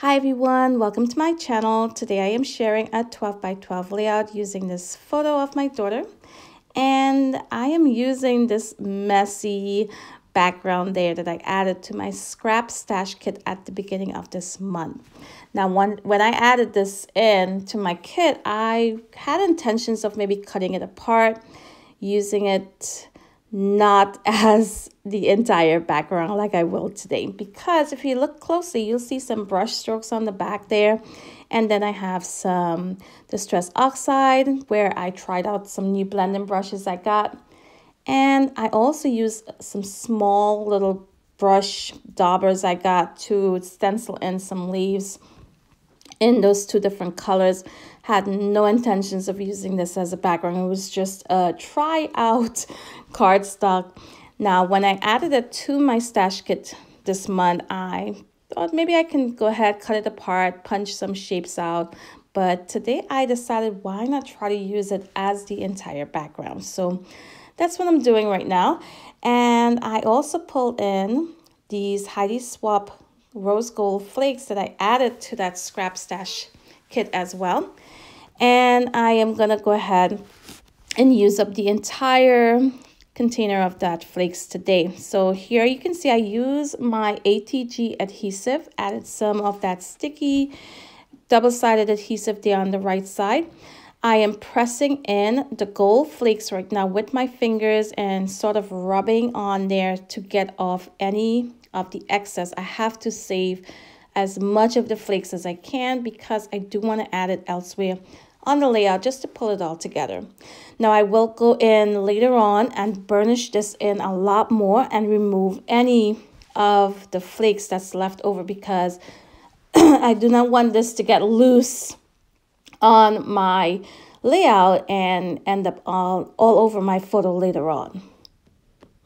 Hi everyone, welcome to my channel. Today I am sharing a 12 by 12 layout using this photo of my daughter. And I am using this messy background there that I added to my scrap stash kit at the beginning of this month. Now, when I added this in to my kit, I had intentions of maybe cutting it apart, using it not as the entire background like I will today, because if you look closely, you'll see some brush strokes on the back there. And then I have some Distress Oxide where I tried out some new blending brushes I got. And I also used some small little brush daubers I got to stencil in some leaves in those two different colors. Had no intentions of using this as a background. It was just a try out cardstock. Now, when I added it to my stash kit this month, I thought maybe I can go ahead, cut it apart, punch some shapes out. But today I decided why not try to use it as the entire background. So that's what I'm doing right now. And I also pulled in these Heidi Swap rose gold flakes that I added to that scrap stash kit as well. And I am gonna go ahead and use up the entire container of that flakes today. So here you can see I use my ATG adhesive, added some of that sticky double-sided adhesive there on the right side. I am pressing in the gold flakes right now with my fingers and sort of rubbing on there to get off any of the excess. I have to save as much of the flakes as I can because I do want to add it elsewhere on the layout just to pull it all together. Now I will go in later on and burnish this in a lot more and remove any of the flakes that's left over because I do not want this to get loose on my layout and end up all over my photo later on.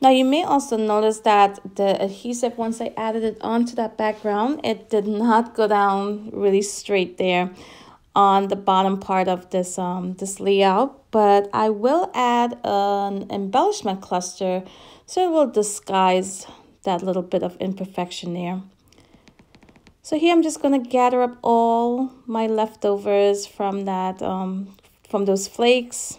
Now you may also notice that the adhesive, once I added it onto that background, it did not go down really straight there on the bottom part of this this layout, but I will add an embellishment cluster so it will disguise that little bit of imperfection there. So here I'm just going to gather up all my leftovers from that from those flakes,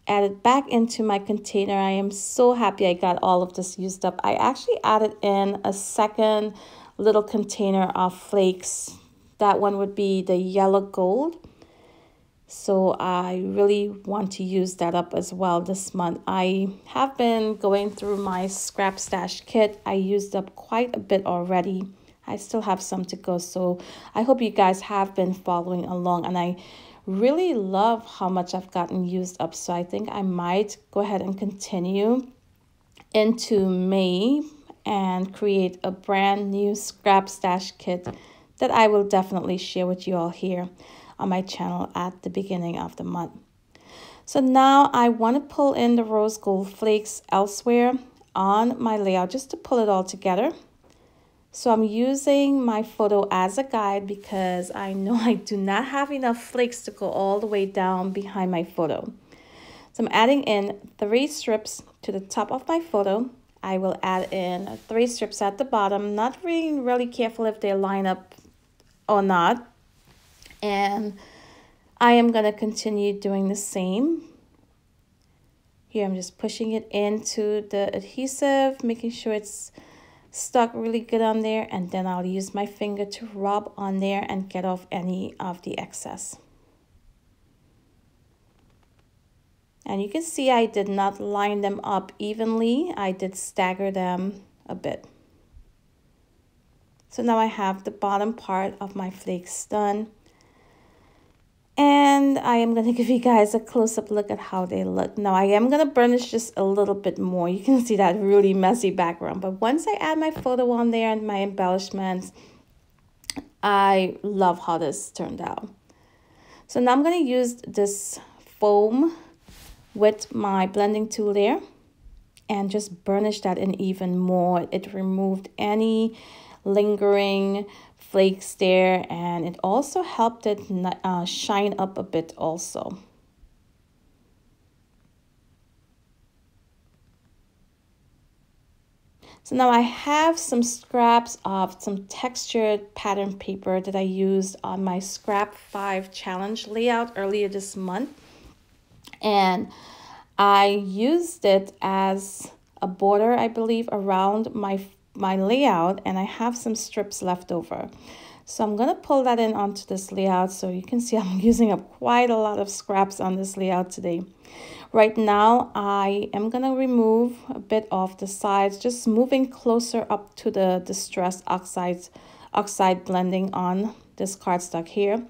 add it back into my container. I am so happy I got all of this used up. I actually added in a second little container of flakes. That one would be the yellow gold. So I really want to use that up as well this month. I have been going through my scrap stash kit. I used up quite a bit already. I still have some to go. So I hope you guys have been following along. And I really love how much I've gotten used up. So I think I might go ahead and continue into May and create a brand new scrap stash kit that I will definitely share with you all here on my channel at the beginning of the month. So now I want to pull in the rose gold flakes elsewhere on my layout just to pull it all together. So I'm using my photo as a guide because I know I do not have enough flakes to go all the way down behind my photo. So I'm adding in 3 strips to the top of my photo. I will add in 3 strips at the bottom, not being really careful if they line up or not. And I am going to continue doing the same. Here I'm just pushing it into the adhesive, making sure it's stuck really good on there, and then I'll use my finger to rub on there and get off any of the excess. And you can see I did not line them up evenly. I did stagger them a bit. So now I have the bottom part of my flakes done. And I am going to give you guys a close-up look at how they look. Now I am going to burnish just a little bit more. You can see that really messy background. But once I add my photo on there and my embellishments, I love how this turned out. So now I'm going to use this foam with my blending tool there and just burnish that in even more. It removed any lingering flakes there, and it also helped it shine up a bit also. So now I have some scraps of some textured pattern paper that I used on my Scrap 5 challenge layout earlier this month. And I used it as a border, I believe, around my layout, and I have some strips left over. So I'm going to pull that in onto this layout so you can see I'm using up quite a lot of scraps on this layout today. Right now, I am going to remove a bit off the sides, just moving closer up to the distress oxide blending on this cardstock here.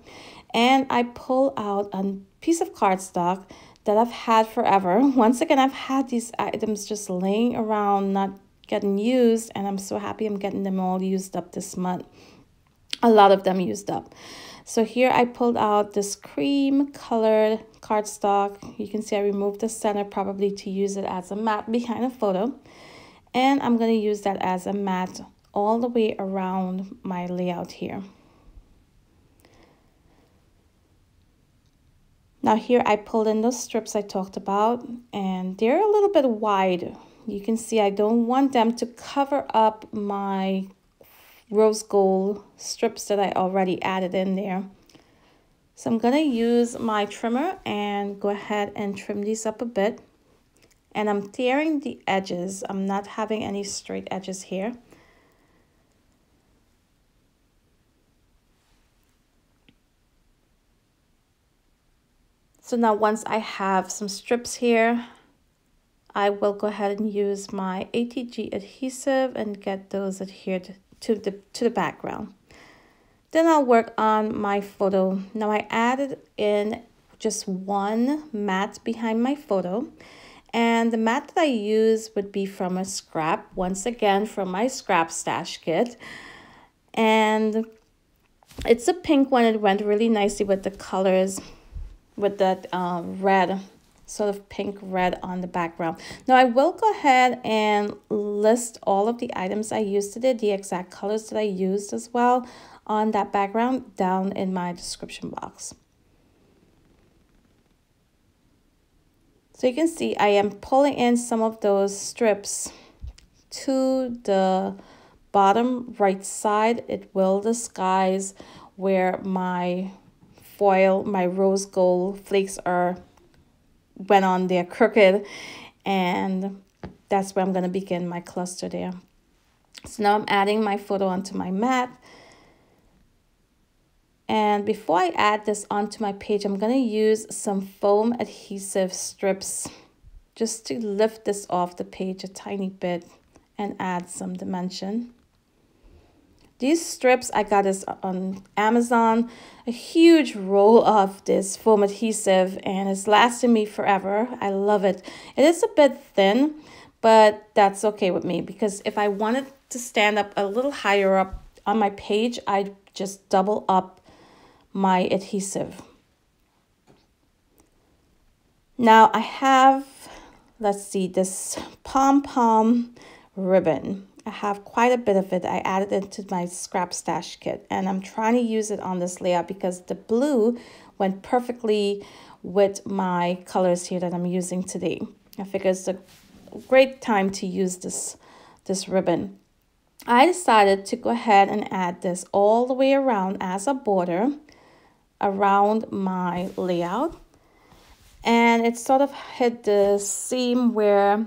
And I pull out a piece of cardstock that I've had forever. Once again, I've had these items just laying around, not getting used, and I'm so happy I'm getting them all used up this month. A lot of them used up. So here I pulled out this cream colored cardstock. You can see I removed the center probably to use it as a mat behind a photo. And I'm going to use that as a mat all the way around my layout here. Now here I pulled in those strips I talked about, and they're a little bit wide. You can see I don't want them to cover up my rose gold strips that I already added in there. So I'm going to use my trimmer and go ahead and trim these up a bit. And I'm tearing the edges. I'm not having any straight edges here. So now once I have some strips here, I will go ahead and use my ATG adhesive and get those adhered to the background. Then I'll work on my photo. Now I added in just one mat behind my photo, and the mat that I use would be from a scrap, once again from my scrap stash kit, and it's a pink one. It went really nicely with the colors, with that red, sort of pink red on the background. Now I will go ahead and list all of the items I used today, the exact colors that I used as well on that background down in my description box. So you can see I am pulling in some of those strips to the bottom right side. It will disguise where my foil, my rose gold flakes went on there crooked, and that's where I'm going to begin my cluster there. So now I'm adding my photo onto my mat. And before I add this onto my page, I'm going to use some foam adhesive strips just to lift this off the page a tiny bit and add some dimension. These strips, I got this on Amazon, a huge roll of this foam adhesive, and it's lasting me forever. I love it. It is a bit thin, but that's okay with me, because if I wanted to stand up a little higher up on my page, I'd just double up my adhesive. Now I have, let's see, this pom-pom ribbon. I have quite a bit of it. I added it to my scrap stash kit, and I'm trying to use it on this layout because the blue went perfectly with my colors here that I'm using today. I figure it's a great time to use this ribbon. I decided to go ahead and add this all the way around as a border around my layout, and it sort of hit the seam where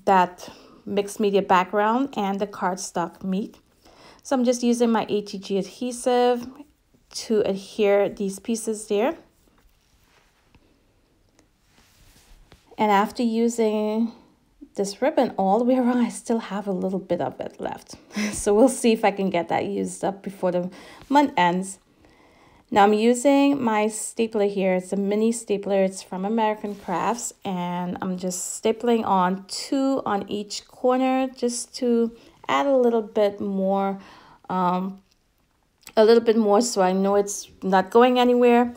that mixed media background and the cardstock meet. So I'm just using my ATG adhesive to adhere these pieces there. And after using this ribbon all the way around, I still have a little bit of it left. So we'll see if I can get that used up before the month ends. Now I'm using my stapler here. It's a mini stapler. It's from American Crafts, and I'm just stapling on 2 on each corner just to add a little bit more so I know it's not going anywhere.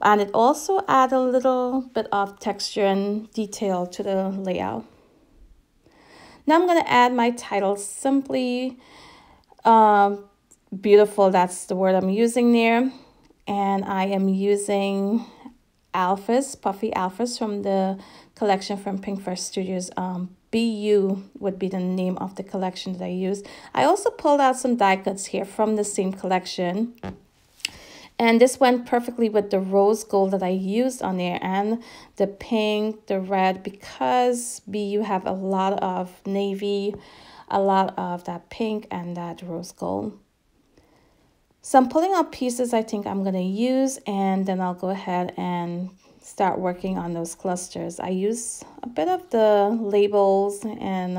And it also adds a little bit of texture and detail to the layout. Now I'm going to add my title, Simply Beautiful. That's the word I'm using there. And I am using alphas, puffy alphas from the collection from Pink Fresh Studios BU would be the name of the collection that I use. I also pulled out some die cuts here from the same collection. And this went perfectly with the rose gold that I used on there and the pink, the red, because BU have a lot of navy, a lot of that pink and that rose gold. So I'm pulling out pieces I think I'm going to use, and then I'll go ahead and start working on those clusters. I use a bit of the labels, and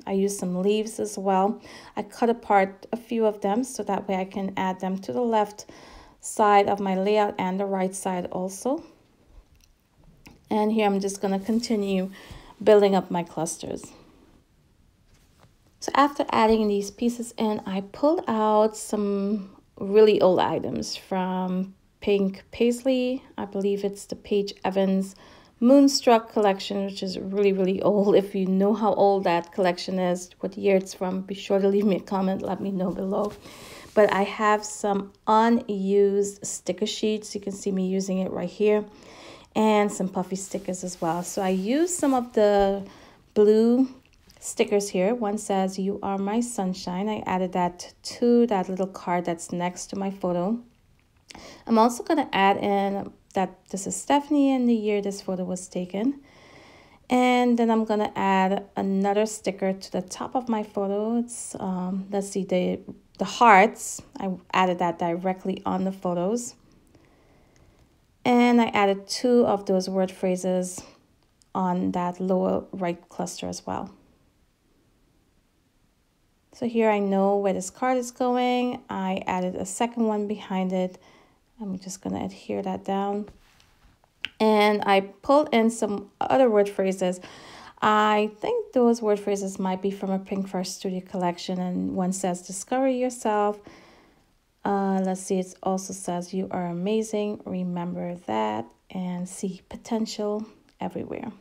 I use some leaves as well. I cut apart a few of them so that way I can add them to the left side of my layout and the right side also. And here I'm just going to continue building up my clusters. So after adding these pieces in, I pulled out some really old items from Pink Paisley. I believe it's the Paige Evans Moonstruck collection, which is really old. If you know how old that collection is, what year it's from, be sure to leave me a comment, let me know below. But I have some unused sticker sheets. You can see me using it right here. And some puffy stickers as well. So I used some of the blue stickers here. One says, "You are my sunshine." I added that to that little card that's next to my photo. I'm also going to add in that this is Stephanie and the year this photo was taken. And then I'm going to add another sticker to the top of my photo. It's, let's see, the hearts. I added that directly on the photos. And I added 2 of those word phrases on that lower right cluster as well. So here I know where this card is going. I added a second one behind it. I'm just going to adhere that down. And I pulled in some other word phrases. I think those word phrases might be from a Pink First Studio collection. And one says, "Discover yourself." Let's see, it also says, "You are amazing. Remember that." And "See potential everywhere."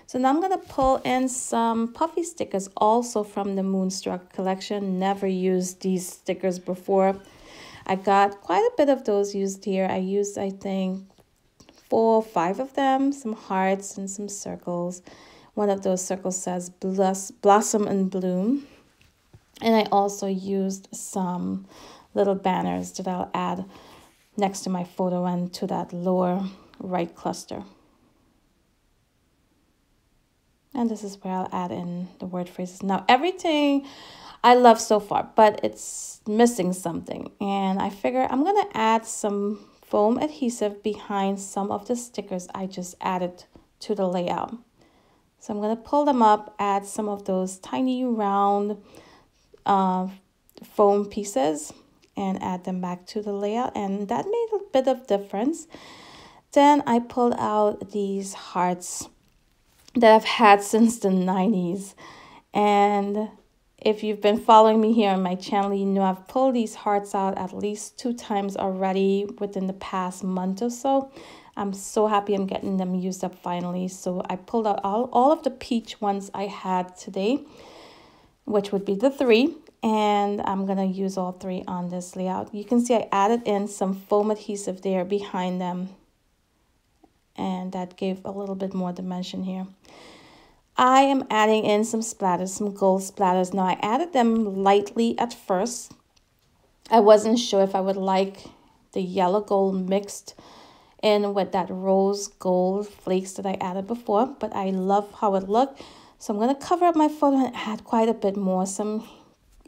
So now I'm going to pull in some puffy stickers also from the Moonstruck collection. Never used these stickers before. I got quite a bit of those used here. I used, I think, 4 or 5 of them, some hearts and some circles. One of those circles says "Blossom and Bloom." And I also used some little banners that I'll add next to my photo and to that lower right cluster. And this is where I'll add in the word phrases. Now, everything I love so far, but it's missing something. And I figure I'm going to add some foam adhesive behind some of the stickers I just added to the layout. So I'm going to pull them up, add some of those tiny round foam pieces and add them back to the layout. And that made a bit of difference. Then I pulled out these hearts that I've had since the 90s. And if you've been following me here on my channel, you know I've pulled these hearts out at least 2 times already within the past month or so. I'm so happy I'm getting them used up finally. So I pulled out all of the peach ones I had today, which would be the 3. And I'm going to use all 3 on this layout. You can see I added in some foam adhesive there behind them. And that gave a little bit more dimension here. I am adding in some splatters, some gold splatters. Now I added them lightly at first. I wasn't sure if I would like the yellow gold mixed in with that rose gold flakes that I added before, but I love how it looked. So I'm going to cover up my photo and add quite a bit more, some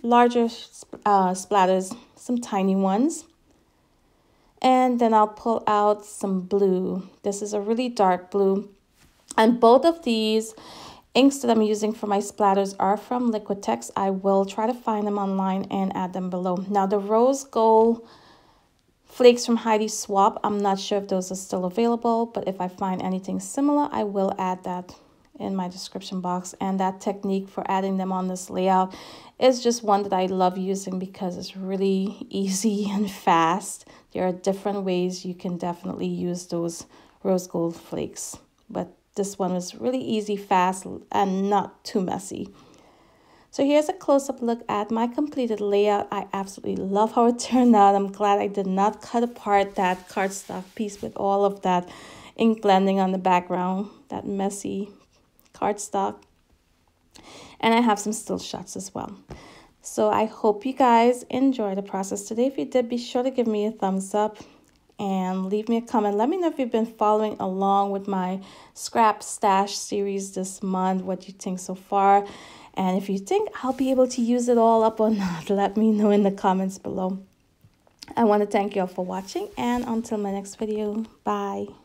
larger splatters, some tiny ones. And then I'll pull out some blue. This is a really dark blue. And both of these inks that I'm using for my splatters are from Liquitex. I will try to find them online and add them below. Now the rose gold flakes from Heidi Swapp, I'm not sure if those are still available, but if I find anything similar, I will add that in my description box. And that technique for adding them on this layout is just one that I love using because it's really easy and fast. There are different ways you can definitely use those rose gold flakes, but this one was really easy, fast, and not too messy. So here's a close-up look at my completed layout. I absolutely love how it turned out. I'm glad I did not cut apart that cardstock piece with all of that ink blending on the background, that messy cardstock. and I have some still shots as well. So I hope you guys enjoy the process today. If you did, be sure to give me a thumbs up and leave me a comment. Let me know if you've been following along with my scrap stash series this month, what you think so far, and if you think I'll be able to use it all up or not, let me know in the comments below. I want to thank you all for watching, and until my next video, bye.